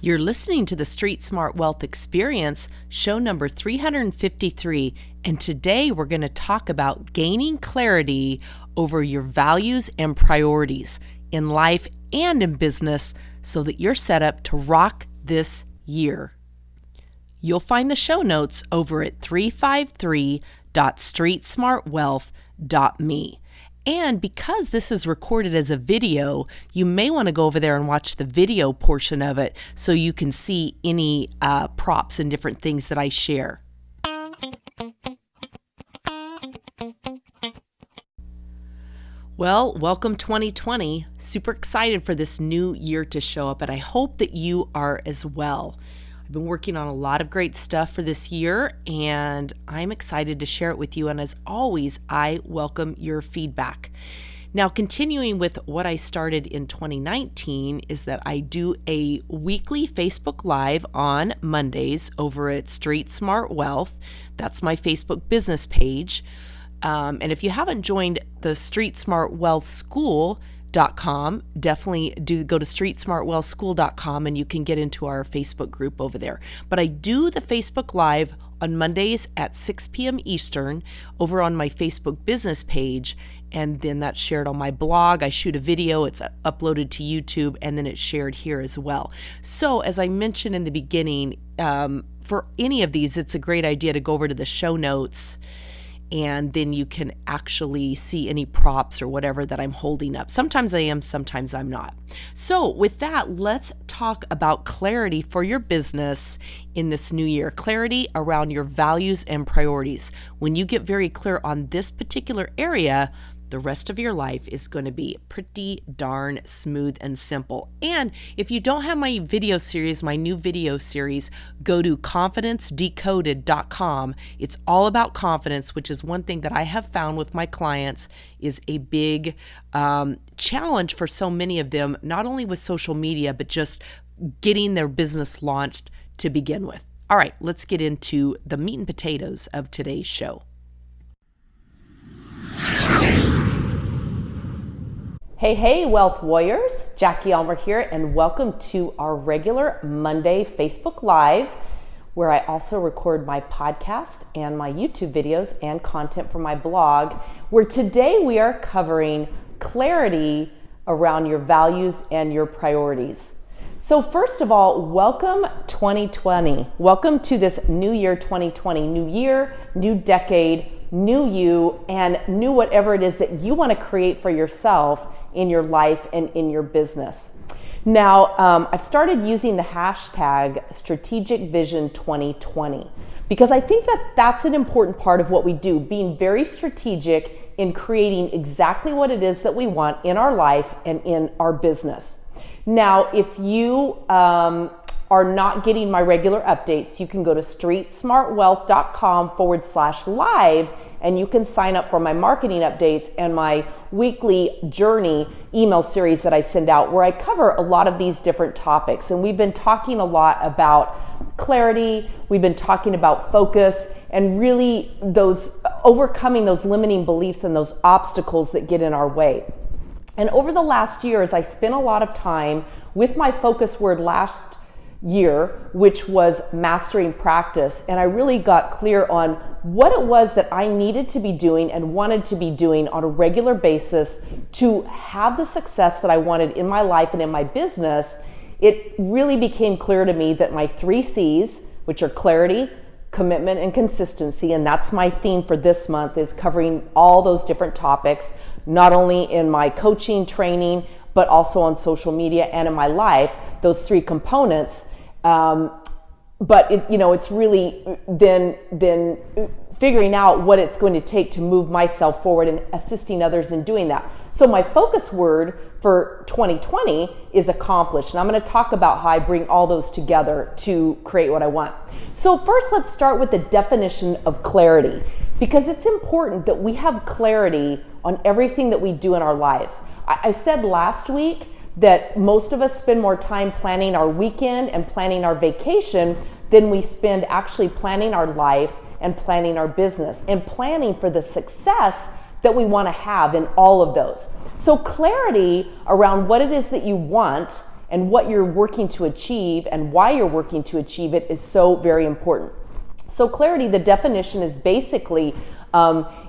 You're listening to the Street Smart Wealth Experience, show number 353, and today we're going to talk about gaining clarity over your values and priorities in life and in business so that you're set up to rock this year. You'll find the show notes over at 353.streetsmartwealth.me. And because this is recorded as a video, you may want to go over there and watch the video portion of it so you can see any props and different things that I share. Well, welcome 2020. Super excited for this new year to show up, and I hope that you are as well. I've been working on a lot of great stuff for this year, and I'm excited to share it with you. And as always, I welcome your feedback. Now, continuing with what I started in 2019 is that I do a weekly Facebook Live on Mondays over at Street Smart Wealth. That's my Facebook business page. And if you haven't joined the Street Smart Wealth School, definitely do go to streetsmartwealthschool.com and you can get into our Facebook group over there. But I do the Facebook Live on Mondays at 6 p.m. Eastern over on my Facebook business page, and then that's shared on my blog. I shoot a video, it's uploaded to YouTube, and then it's shared here as well. So as I mentioned in the beginning, for any of these, it's a great idea to go over to the show notes, and then you can actually see any props or whatever that I'm holding up. Sometimes I am, sometimes I'm not. So with that, let's talk about clarity for your business in this new year. Clarity around your values and priorities. When you get very clear on this particular area, the rest of your life is going to be pretty darn smooth and simple. And if you don't have my video series, my new video series, go to confidencedecoded.com. It's all about confidence, which is one thing that I have found with my clients is a big challenge for so many of them, not only with social media, but just getting their business launched to begin with. All right, let's get into the meat and potatoes of today's show. Hey, Wealth Warriors, Jackie Almer here, and welcome to our regular Monday Facebook Live, where I also record my podcast and my YouTube videos and content for my blog, where today we are covering clarity around your values and your priorities. So first of all, welcome 2020. Welcome to this new year 2020. New year, new decade, new you, and new whatever it is that you want to create for yourself in your life and in your business. Now, I've started using the hashtag Strategic Vision 2020 because I think that that's an important part of what we do, being very strategic in creating exactly what it is that we want in our life and in our business. Now, if you are not getting my regular updates, you can go to streetsmartwealth.com/live and you can sign up for my marketing updates and my weekly journey email series that I send out, where I cover a lot of these different topics. And we've been talking a lot about clarity, we've been talking about focus, and really those overcoming those limiting beliefs and those obstacles that get in our way. And over the last years, I spent a lot of time with my focus word last year, which was mastering practice. And I really got clear on what it was that I needed to be doing and wanted to be doing on a regular basis to have the success that I wanted in my life and in my business. It really became clear to me that my 3 C's, which are clarity, commitment, and consistency, and that's my theme for this month, is covering all those different topics, not only in my coaching training, but also on social media and in my life, those 3 components. But it's really then figuring out what it's going to take to move myself forward and assisting others in doing that. So my focus word for 2020 is accomplished. And I'm going to talk about how I bring all those together to create what I want. So first, let's start with the definition of clarity, because it's important that we have clarity on everything that we do in our lives. I said last week that most of us spend more time planning our weekend and planning our vacation than we spend actually planning our life and planning our business and planning for the success that we want to have in all of those. So clarity around what it is that you want and what you're working to achieve and why you're working to achieve it is so very important. So clarity, the definition is basically,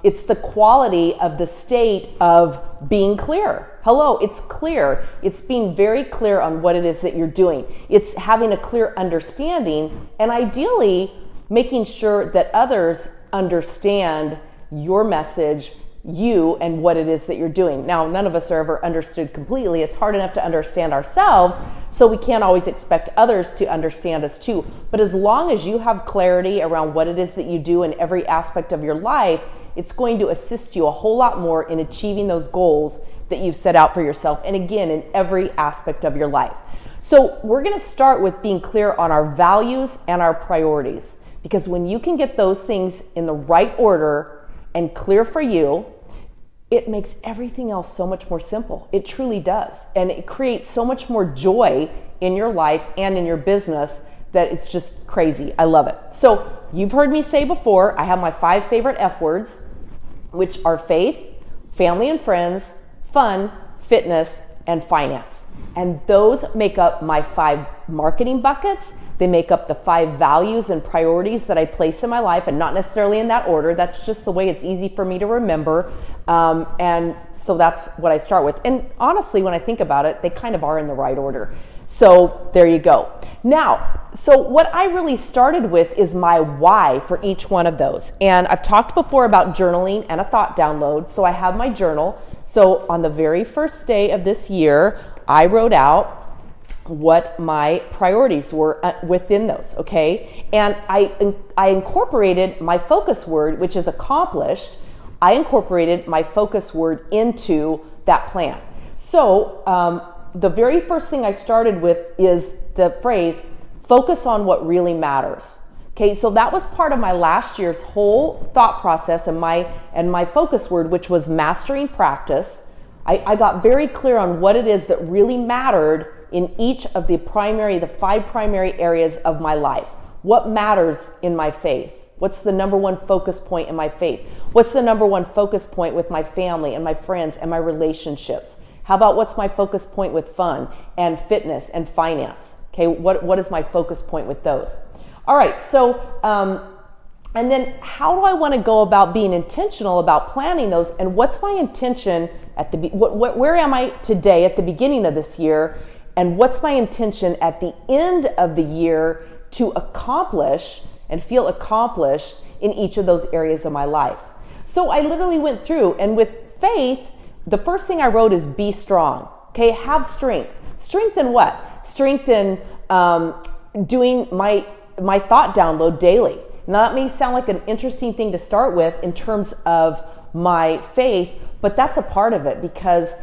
it's the quality of the state of being clear. Hello, it's clear. It's being very clear on what it is that you're doing. It's having a clear understanding, and ideally making sure that others understand your message, you, and what it is that you're doing. Now, none of us are ever understood completely. It's hard enough to understand ourselves, so we can't always expect others to understand us too. But as long as you have clarity around what it is that you do in every aspect of your life, it's going to assist you a whole lot more in achieving those goals that you've set out for yourself. And again, in every aspect of your life. So we're going to start with being clear on our values and our priorities. Because when you can get those things in the right order and clear for you, it makes everything else so much more simple. It truly does. And it creates so much more joy in your life and in your business that it's just crazy. I love it. So you've heard me say before, I have my 5 favorite F words, which are faith, family and friends, fun, fitness, and finance. And those make up my 5 marketing buckets. They make up the 5 values and priorities that I place in my life, and not necessarily in that order. That's just the way it's easy for me to remember. And so that's what I start with. And honestly, when I think about it, they kind of are in the right order. So there you go. Now, so what I really started with is my why for each one of those. And I've talked before about journaling and a thought download. So I have my journal. So on the very first day of this year, I wrote out what my priorities were within those, okay? And I incorporated my focus word, which is accomplished. I incorporated my focus word into that plan. So the very first thing I started with is the phrase, focus on what really matters. Okay, so that was part of my last year's whole thought process and my focus word, which was mastering practice. I got very clear on what it is that really mattered in each of the 5 primary areas of my life. What matters in my faith? What's the number one focus point in my faith? What's the number one focus point with my family and my friends and my relationships? How about what's my focus point with fun and fitness and finance? Okay, what is my focus point with those? All right, so, and then how do I want to go about being intentional about planning those, and what's my intention where am I today at the beginning of this year, and what's my intention at the end of the year to accomplish and feel accomplished in each of those areas of my life? So I literally went through, and with faith, the first thing I wrote is be strong. Okay, have strength. Strength in what? Strength in doing my thought download daily. Now that may sound like an interesting thing to start with in terms of my faith, but that's a part of it, because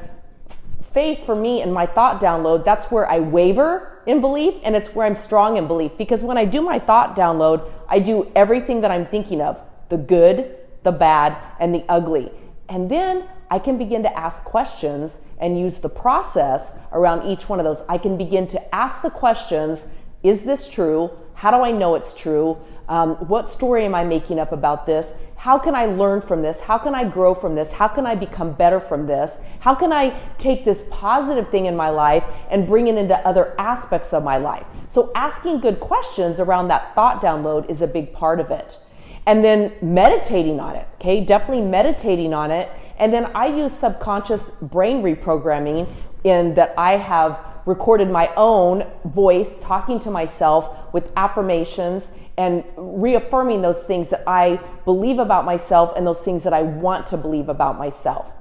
faith for me and my thought download, that's where I waver in belief, and it's where I'm strong in belief. Because when I do my thought download, I do everything that I'm thinking of, the good, the bad, and the ugly. And then I can begin to ask questions and use the process around each one of those. I can begin to ask the questions, is this true? How do I know it's true? What story am I making up about this? How can I learn from this? How can I grow from this? How can I become better from this? How can I take this positive thing in my life and bring it into other aspects of my life? So asking good questions around that thought download is a big part of it. And then meditating on it, okay? Definitely meditating on it. And then I use subconscious brain reprogramming in that I have recorded my own voice talking to myself with affirmations and reaffirming those things that I believe about myself and those things that I want to believe about myself.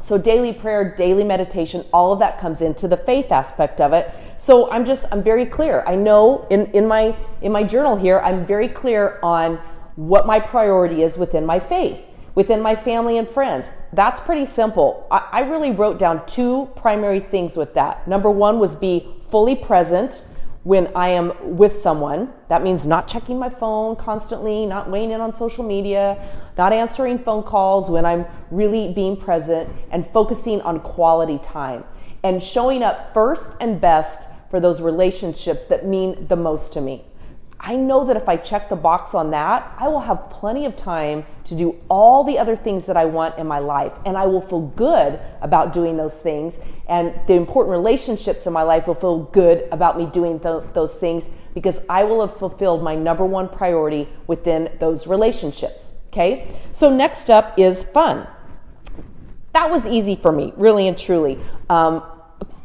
So daily prayer, daily meditation, all of that comes into the faith aspect of it. So I'm very clear. I know in my journal here, I'm very clear on what my priority is within my faith, within my family and friends. That's pretty simple. I really wrote down 2 primary things with that. Number 1 was be fully present when I am with someone. That means not checking my phone constantly, not weighing in on social media, not answering phone calls, when I'm really being present and focusing on quality time and showing up first and best for those relationships that mean the most to me. I know that if I check the box on that, I will have plenty of time to do all the other things that I want in my life. And I will feel good about doing those things. And the important relationships in my life will feel good about me doing those things, because I will have fulfilled my number one priority within those relationships. Okay? So next up is fun. That was easy for me, really and truly.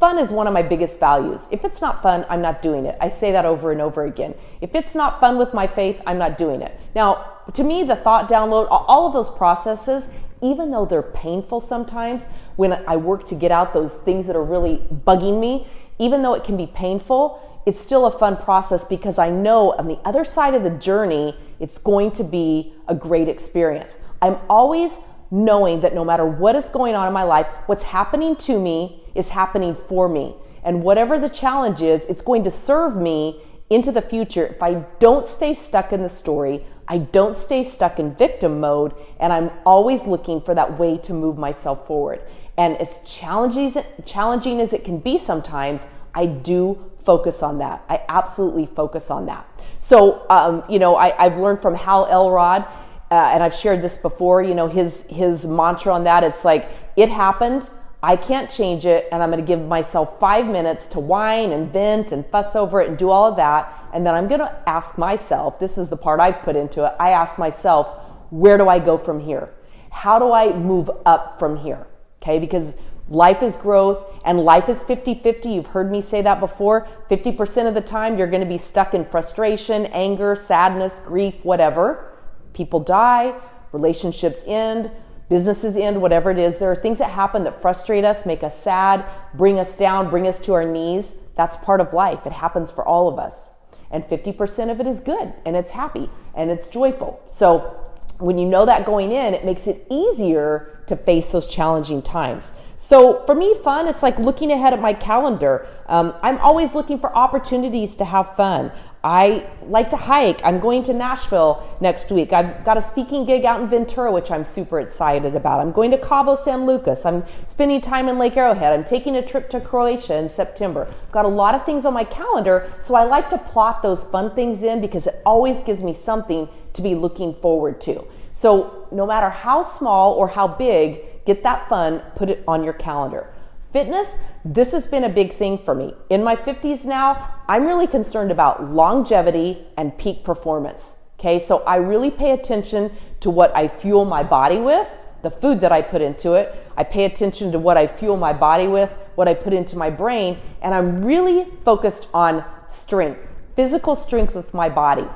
Fun is one of my biggest values. If it's not fun, I'm not doing it. I say that over and over again. If it's not fun with my faith, I'm not doing it. Now, to me, the thought download, all of those processes, even though they're painful sometimes, when I work to get out those things that are really bugging me, even though it can be painful, it's still a fun process, because I know on the other side of the journey, it's going to be a great experience. I'm always knowing that no matter what is going on in my life, what's happening to me is happening for me. And whatever the challenge is, it's going to serve me into the future if I don't stay stuck in the story, I don't stay stuck in victim mode, and I'm always looking for that way to move myself forward. And as challenging as it can be sometimes, I do focus on that. I absolutely focus on that. So, I've learned from Hal Elrod, and I've shared this before, his mantra on that, it's like, it happened, I can't change it, and I'm going to give myself 5 minutes to whine and vent and fuss over it and do all of that. And then I'm going to ask myself, this is the part I've put into it, I ask myself, where do I go from here? How do I move up from here? Okay, because life is growth and life is 50-50. You've heard me say that before. 50% of the time you're going to be stuck in frustration, anger, sadness, grief, whatever. People die, relationships end, businesses end, whatever it is. There are things that happen that frustrate us, make us sad, bring us down, bring us to our knees. That's part of life. It happens for all of us. And 50% of it is good, and it's happy, and it's joyful. So when you know that going in, it makes it easier to face those challenging times. So for me, fun, it's like looking ahead at my calendar. I'm always looking for opportunities to have fun. I like to hike. I'm going to Nashville next week. I've got a speaking gig out in Ventura, which I'm super excited about. I'm going to Cabo San Lucas. I'm spending time in Lake Arrowhead. I'm taking a trip to Croatia in September. I've got a lot of things on my calendar, so I like to plot those fun things in, because it always gives me something to be looking forward to. So no matter how small or how big, get that fun, put it on your calendar. Fitness, this has been a big thing for me. In my 50s now, I'm really concerned about longevity and peak performance. Okay, so I really pay attention to what I fuel my body with, the food that I put into it. I pay attention to what I fuel my body with, what I put into my brain, and I'm really focused on strength, physical strength with my body,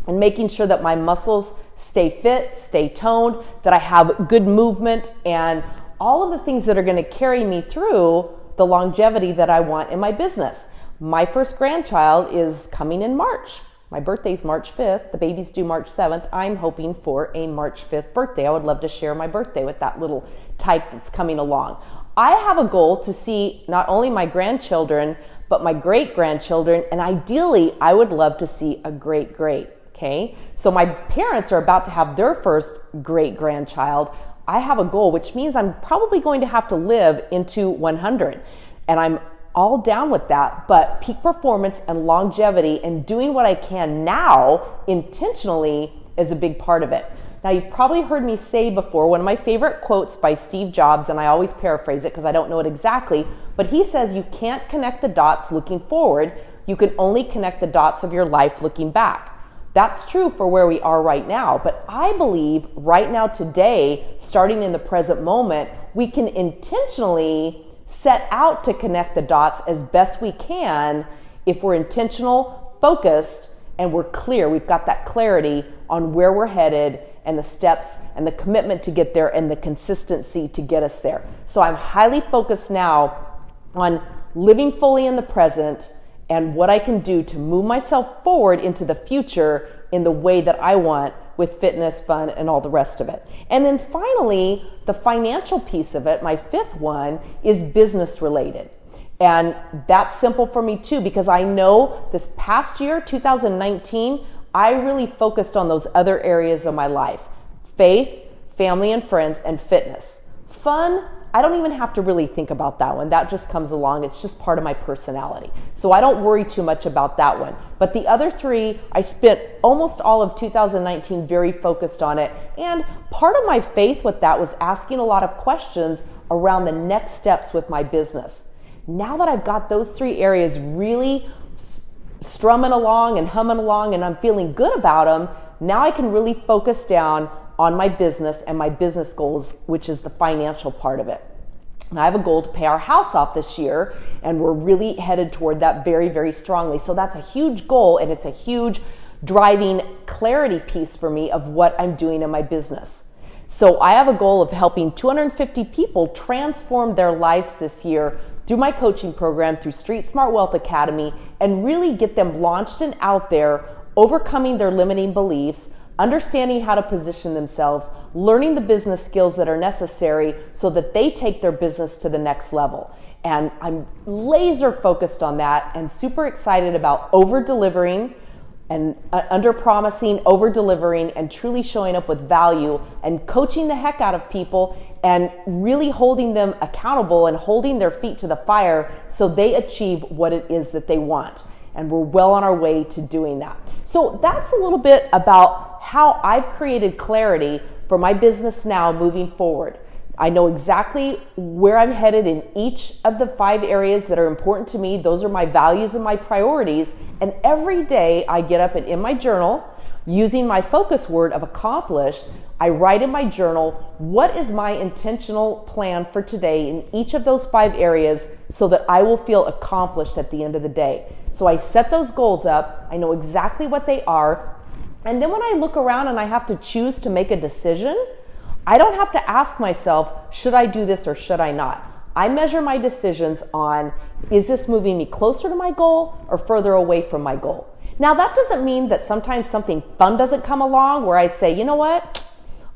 and making sure that my muscles stay fit, stay toned, that I have good movement, and all of the things that are going to carry me through the longevity that I want in my business. My first grandchild is coming in March. My birthday's March 5th. The baby's due March 7th. I'm hoping for a March 5th birthday. I would love to share my birthday with that little type that's coming along. I have a goal to see not only my grandchildren, but my great-grandchildren, and ideally, I would love to see a great-great. Okay, so my parents are about to have their first great-grandchild. I have a goal, which means I'm probably going to have to live into 100. And I'm all down with that, but peak performance and longevity and doing what I can now intentionally is a big part of it. Now, you've probably heard me say before, one of my favorite quotes by Steve Jobs, and I always paraphrase it because I don't know it exactly, but he says you can't connect the dots looking forward, you can only connect the dots of your life looking back. That's true for where we are right now, but I believe right now, today, starting in the present moment, we can intentionally set out to connect the dots as best we can if we're intentional, focused, and we're clear. We've got that clarity on where we're headed and the steps and the commitment to get there and the consistency to get us there. So I'm highly focused now on living fully in the present and what I can do to move myself forward into the future in the way that I want, with fitness, fun, and all the rest of it. And then finally, the financial piece of it, my fifth one, is business related. And that's simple for me too, because I know this past year, 2019, I really focused on those other areas of my life: faith, family and friends, and fitness. Fun, I don't even have to really think about that one. That just comes along. It's just part of my personality. So I don't worry too much about that one. But the other three, I spent almost all of 2019 very focused on it. And part of my faith with that was asking a lot of questions around the next steps with my business. Now that I've got those three areas really strumming along and humming along and I'm feeling good about them, now I can really focus down on my business and my business goals, which is the financial part of it. And I have a goal to pay our house off this year, and we're really headed toward that very, very strongly. So that's a huge goal, and it's a huge driving clarity piece for me of what I'm doing in my business. So I have a goal of helping 250 people transform their lives this year through my coaching program, through Street Smart Wealth Academy, and really get them launched and out there, overcoming their limiting beliefs, understanding how to position themselves, learning the business skills that are necessary so that they take their business to the next level. And I'm laser focused on that and super excited about over-delivering and under-promising, over-delivering, and truly showing up with value and coaching the heck out of people and really holding them accountable and holding their feet to the fire so they achieve what it is that they want. And we're well on our way to doing that. So that's a little bit about how I've created clarity for my business now moving forward. I know exactly where I'm headed in each of the 5 areas that are important to me. Those are my values and my priorities. And every day I get up and in my journal, using my focus word of accomplished, I write in my journal, what is my intentional plan for today in each of those 5 areas so that I will feel accomplished at the end of the day. So I set those goals up. I know exactly what they are. And then when I look around and I have to choose to make a decision, I don't have to ask myself, should I do this or should I not? I measure my decisions on, is this moving me closer to my goal or further away from my goal? Now that doesn't mean that sometimes something fun doesn't come along where I say, you know what?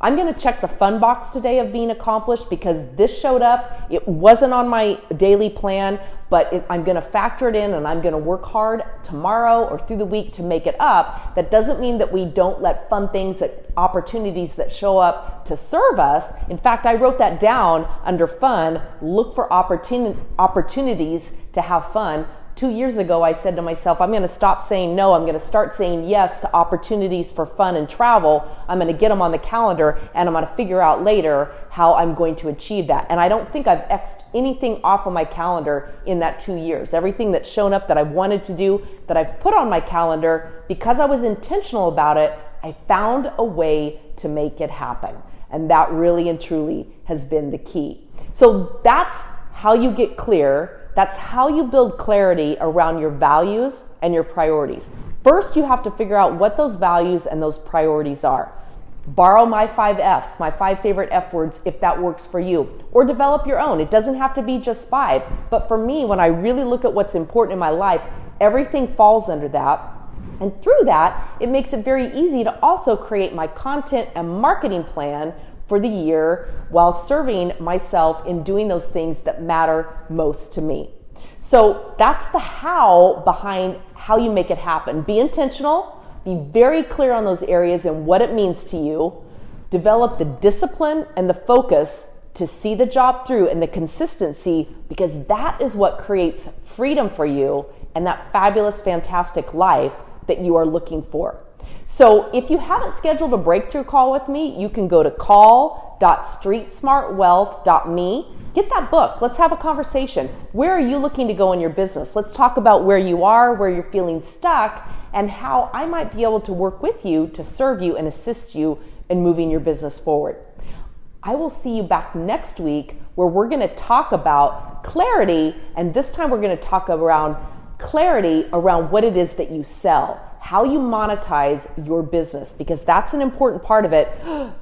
I'm going to check the fun box today of being accomplished because this showed up. It wasn't on my daily plan, but I'm going to factor it in and I'm going to work hard tomorrow or through the week to make it up. That doesn't mean that we don't let fun things, opportunities that show up to serve us. In fact, I wrote that down under fun, look for opportunities to have fun. 2 years ago, I said to myself, I'm going to stop saying no. I'm going to start saying yes to opportunities for fun and travel. I'm going to get them on the calendar and I'm going to figure out later how I'm going to achieve that. And I don't think I've X'd anything off of my calendar in that 2 years. Everything that's shown up that I wanted to do, that I've put on my calendar, because I was intentional about it, I found a way to make it happen. And that really and truly has been the key. So that's how you get clear. That's how you build clarity around your values and your priorities. First, you have to figure out what those values and those priorities are. Borrow my 5 F's, my 5 favorite F words, if that works for you. Or develop your own. It doesn't have to be just 5. But for me, when I really look at what's important in my life, everything falls under that. And through that, it makes it very easy to also create my content and marketing plan for the year while serving myself in doing those things that matter most to me. So that's the how behind how you make it happen. Be intentional, be very clear on those areas and what it means to you. Develop the discipline and the focus to see the job through and the consistency, because that is what creates freedom for you and that fabulous, fantastic life that you are looking for. So if you haven't scheduled a breakthrough call with me, you can go to call.streetsmartwealth.me. Get that book. Let's have a conversation. Where are you looking to go in your business? Let's talk about where you are, where you're feeling stuck, and how I might be able to work with you to serve you and assist you in moving your business forward. I will see you back next week where we're going to talk about clarity, and this time we're going to talk around clarity around what it is that you sell, how you monetize your business, because that's an important part of it.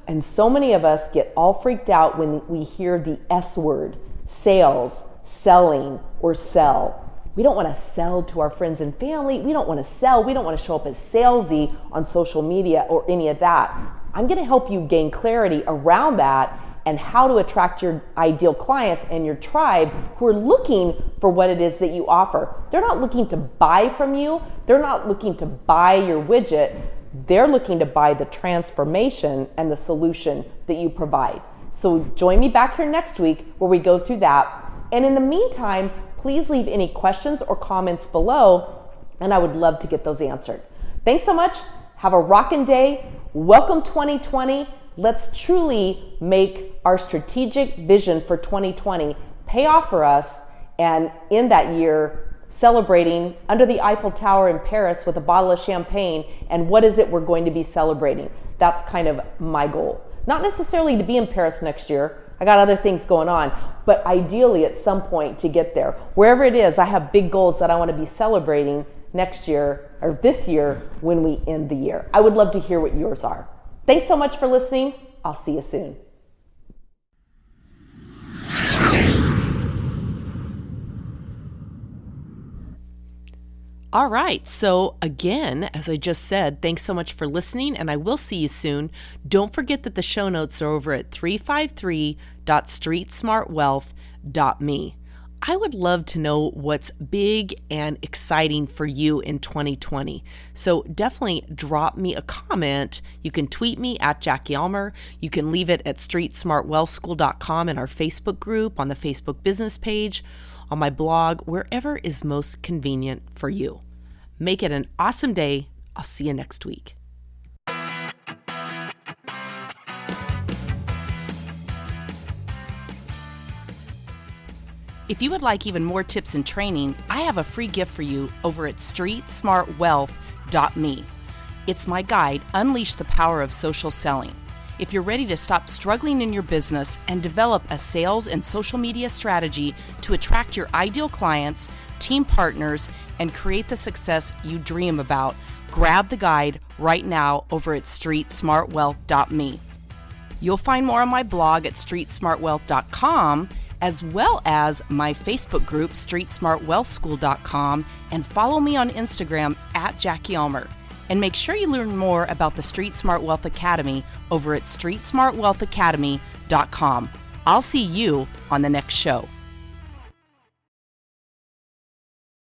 And so many of us get all freaked out when we hear the S word, sales, selling, or sell. We don't want to sell to our friends and family. We don't want to sell. We don't want to show up as salesy on social media or any of that. I'm going to help you gain clarity around that and how to attract your ideal clients and your tribe who are looking for what it is that you offer. They're not looking to buy from you. They're not looking to buy your widget. They're looking to buy the transformation and the solution that you provide. So join me back here next week where we go through that. And in the meantime, please leave any questions or comments below, and I would love to get those answered. Thanks so much. Have a rockin' day. Welcome 2020. Let's truly make our strategic vision for 2020 pay off for us, and in that year, celebrating under the Eiffel Tower in Paris with a bottle of champagne. And what is it we're going to be celebrating? That's kind of my goal. Not necessarily to be in Paris next year. I got other things going on, but ideally at some point to get there. Wherever it is, I have big goals that I want to be celebrating next year or this year when we end the year. I would love to hear what yours are. Thanks so much for listening. I'll see you soon. All right. So again, as I just said, thanks so much for listening, and I will see you soon. Don't forget that the show notes are over at 353.streetsmartwealth.me. I would love to know what's big and exciting for you in 2020. So definitely drop me a comment. You can tweet me at Jackie Almer. You can leave it at streetsmartwealthschool.com in our Facebook group, on the Facebook business page, on my blog, wherever is most convenient for you. Make it an awesome day. I'll see you next week. If you would like even more tips and training, I have a free gift for you over at streetsmartwealth.me. It's my guide, Unleash the Power of Social Selling. If you're ready to stop struggling in your business and develop a sales and social media strategy to attract your ideal clients, team partners, and create the success you dream about, grab the guide right now over at streetsmartwealth.me. You'll find more on my blog at streetsmartwealth.com, as well as my Facebook group, streetsmartwealthschool.com, and follow me on Instagram at Jackie Almer. And make sure you learn more about the Street Smart Wealth Academy over at streetsmartwealthacademy.com. I'll see you on the next show.